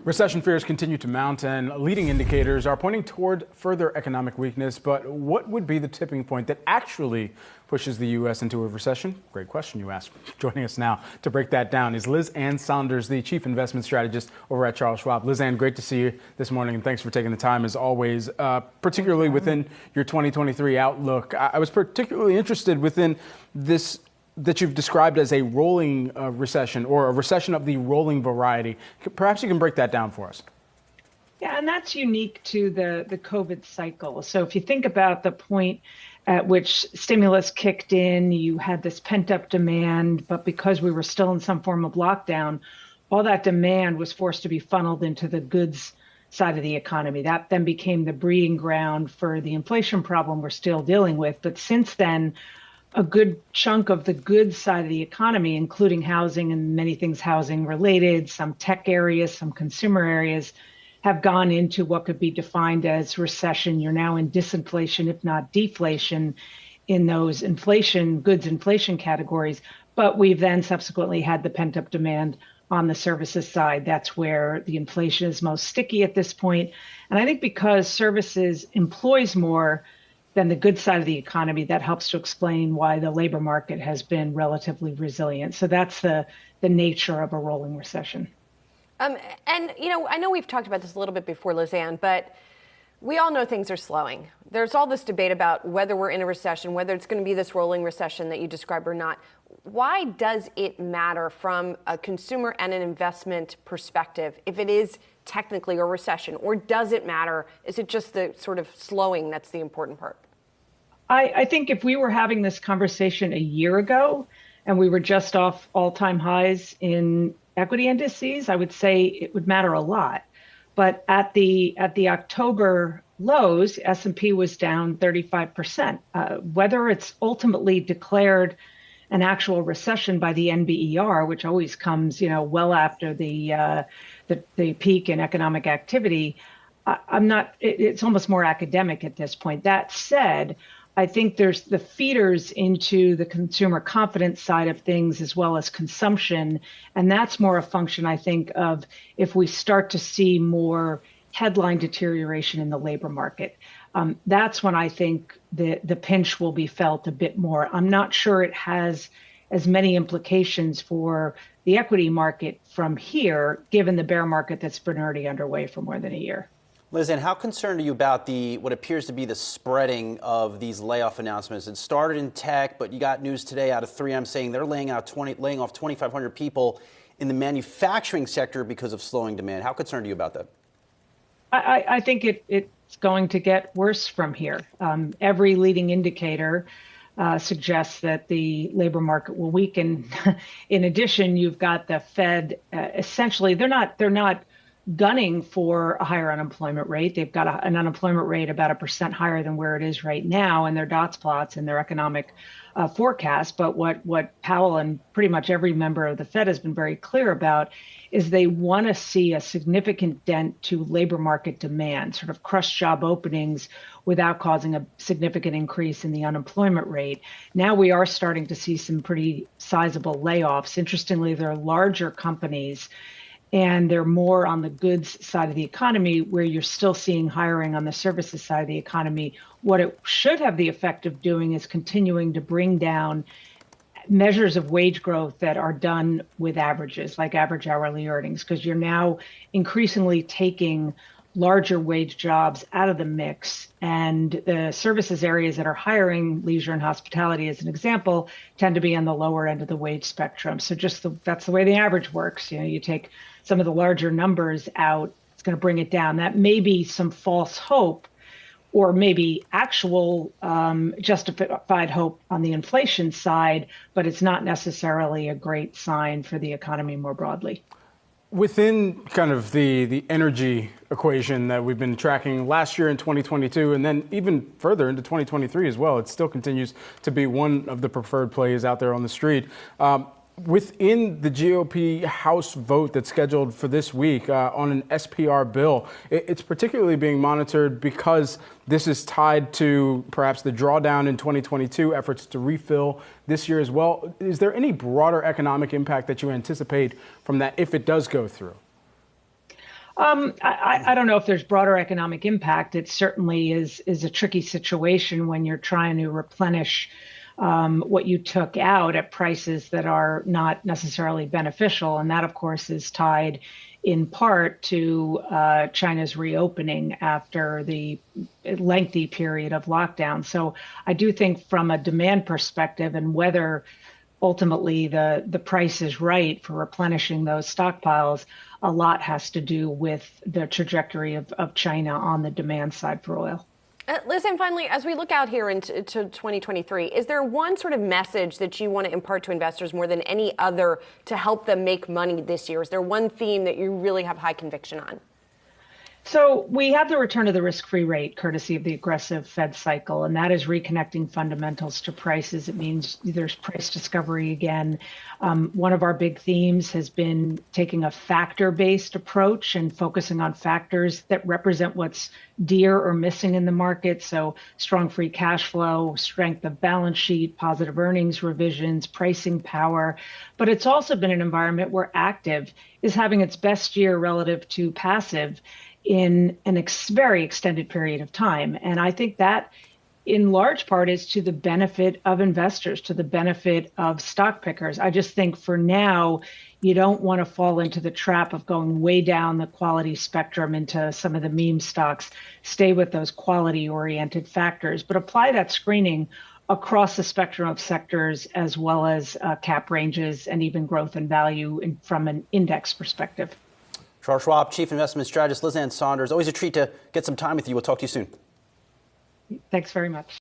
Recession fears continue to mount, and leading indicators are pointing toward further economic weakness. But what would be the tipping point that actually pushes the U.S. into a recession? Great question you asked. Joining us now to break that down is Liz Ann Sonders, the Chief Investment Strategist over at Charles Schwab. Liz Ann, great to see you this morning, and thanks for taking the time as always, particularly within your 2023 outlook. I was particularly interested within this that you've described as a rolling recession, or a recession of the rolling variety. Perhaps you can break that down for us. Yeah, and that's unique to the COVID cycle. So if you think about the point at which stimulus kicked in, you had this pent-up demand, but because we were still in some form of lockdown, all that demand was forced to be funneled into the goods side of the economy. That then became the breeding ground for the inflation problem we're still dealing with. But since then, a good chunk of the goods side of the economy, including housing and many things housing related, some tech areas, some consumer areas, have gone into what could be defined as recession. You're now in disinflation, if not deflation, in those goods inflation categories. But we've then subsequently had the pent-up demand on the services side. That's where the inflation is most sticky at this point. And I think because services employs more than the good side of the economy, that helps to explain why the labor market has been relatively resilient. So that's the nature of a rolling recession. And, I know we've talked about this a little bit before, Liz Ann, but we all know things are slowing. There's all this debate about whether we're in a recession, whether it's going to be this rolling recession that you describe or not. Why does it matter from a consumer and an investment perspective if it is technically a recession, or does it matter? Is it just the sort of slowing that's the important part? I think if we were having this conversation a year ago and we were just off all-time highs in equity indices, I would say it would matter a lot. But at the October lows, S&P was down 35%. Whether it's ultimately declared an actual recession by the NBER, which always comes, well after the peak in economic activity, it's almost more academic at this point. That said, I think there's the feeders into the consumer confidence side of things as well as consumption. And that's more a function, I think, of if we start to see more headline deterioration in the labor market. That's when I think the pinch will be felt a bit more. I'm not sure it has as many implications for the equity market from here, given the bear market that's been already underway for more than a year. Liz Ann, how concerned are you about what appears to be the spreading of these layoff announcements? It started in tech, but you got news today out of 3M saying they're laying off 2,500 people in the manufacturing sector because of slowing demand. How concerned are you about that? I think it's going to get worse from here. Every leading indicator suggests that the labor market will weaken. In addition, you've got the Fed. Essentially, they're not gunning for a higher unemployment rate. They've got an unemployment rate about 1% higher than where it is right now in their dots plots and their economic forecast. But what Powell and pretty much every member of the Fed has been very clear about is they want to see a significant dent to labor market demand, sort of crush job openings without causing a significant increase in the unemployment rate. Now we are starting to see some pretty sizable layoffs. Interestingly, they're larger companies, and they're more on the goods side of the economy, where you're still seeing hiring on the services side of the economy. What it should have the effect of doing is continuing to bring down measures of wage growth that are done with averages, like average hourly earnings, because you're now increasingly taking larger wage jobs out of the mix. And the services areas that are hiring, leisure and hospitality as an example, tend to be on the lower end of the wage spectrum. So that's the way the average works. You take some of the larger numbers out, it's going to bring it down. That may be some false hope, or maybe actual justified hope on the inflation side, but it's not necessarily a great sign for the economy more broadly. Within kind of the energy equation that we've been tracking last year in 2022, and then even further into 2023 as well, it still continues to be one of the preferred plays out there on the street. Within the GOP House vote that's scheduled for this week on an SPR bill, it's particularly being monitored because this is tied to perhaps the drawdown in 2022, efforts to refill this year as well. Is there any broader economic impact that you anticipate from that if it does go through? I don't know if there's broader economic impact. It certainly is a tricky situation when you're trying to replenish what you took out at prices that are not necessarily beneficial. And that, of course, is tied in part to China's reopening after the lengthy period of lockdown. So I do think from a demand perspective and whether ultimately the price is right for replenishing those stockpiles, a lot has to do with the trajectory of China on the demand side for oil. Liz, and finally, as we look out here into 2023, is there one sort of message that you want to impart to investors more than any other to help them make money this year? Is there one theme that you really have high conviction on? So we have the return of the risk-free rate, courtesy of the aggressive Fed cycle, and that is reconnecting fundamentals to prices. It means there's price discovery again. One of our big themes has been taking a factor-based approach and focusing on factors that represent what's dear or missing in the market. So strong free cash flow, strength of balance sheet, positive earnings revisions, pricing power. But it's also been an environment where active is having its best year relative to passive in a very extended period of time. And I think that in large part is to the benefit of investors, to the benefit of stock pickers. I just think for now, you don't want to fall into the trap of going way down the quality spectrum into some of the meme stocks. Stay with those quality oriented factors, but apply that screening across the spectrum of sectors as well as cap ranges and even growth and value from an index perspective. Charles Schwab, Chief Investment Strategist, Liz Sonders. Always a treat to get some time with you. We'll talk to you soon. Thanks very much.